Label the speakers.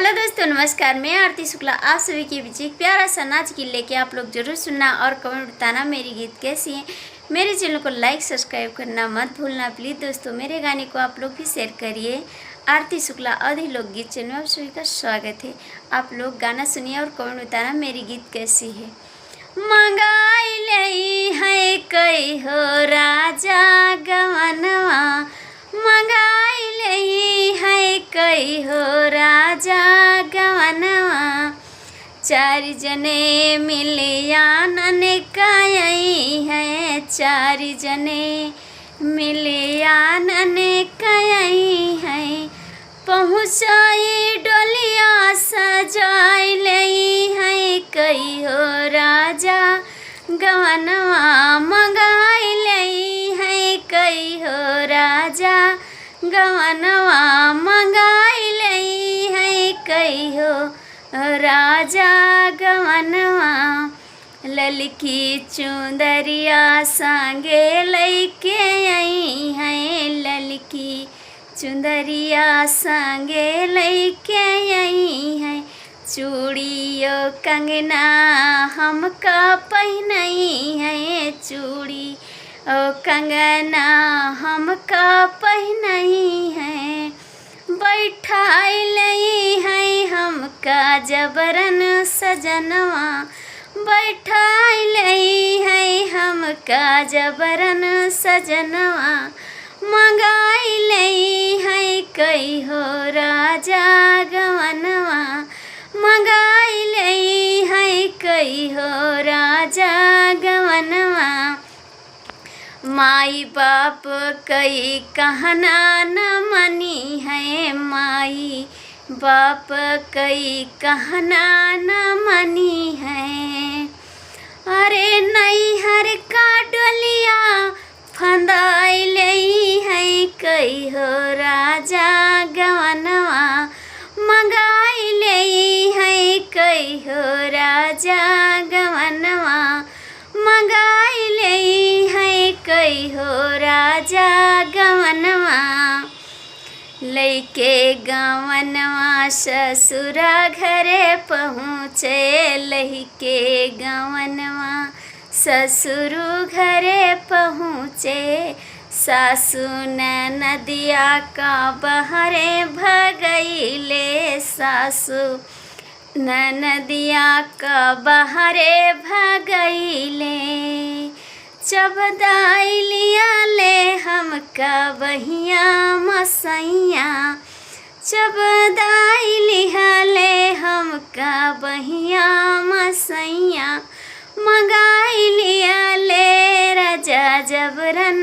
Speaker 1: Hello दोस्तों, नमस्कार। मैं आरती शुक्ला आप सभी के बीच एक प्यारा सा नाच गीत लेके आप लोग जरूर सुनना और कमेंट बताना मेरी गीत कैसी है। मेरे चैनल को लाइक सब्सक्राइब करना मत भूलना प्लीज़ दोस्तों। मेरे गाने को आप लोग भी शेयर करिए। आरती शुक्ला अवधी लोकगीत चैनल में आप सभी का स्वागत है। आप लोग गाना सुनिए और कमेंट बताना मेरी गीत कैसी है। मंगाई लई है कई हो राजा गवनवा, मंगाई लई है कई हो राजा गवनवा। चार जने मिले आनन कई है, चार जने मिले आनन कई है। पहुँचाई डोलिया सजाई लई है कई हो राजा गवनवा, मंगाई लई है कई हो राजा गवनवा, मंगाई लई है कई हो राजा गवनवा। ललकी चुंदरिया संगे लैके आई है, ललकी चुंदरिया संगे लैके आई है। चूड़ियो कंगना हमका पहनाई है, चूड़ी ओ कंगना हमका पहनाई है। बैठाई लई है हमका जबरन सजनवा, बैठाई लई है हमका जबरन सजनवा। मंगाई लई है कई हो राजा गवनवा, मंगाई लई है कई हो राजा गवनवा। माई बाप कई कहना न मनी है, माई बाप कई कहना न मनी है। अरे नैहर का डोलिया फंदाई लई है कई हो राजा गवनवा, मंगाई लई है कई हो राजा गवनवा, मंगाई लई है कई हो राजा गवनवा। लैके गवनवा ससुरा घरे पहुँचे, लैके गवनवा ससुरु घरे पहुँचे। सासु नदिया का बहरे भगैले, सासु नदिया का बहरे भगैले। चबदाई लिया ले हमका बहिया मसैया, चबदाई लिया ले हमका बहिया मसैया। मंगाई लिया ले राजा जबरन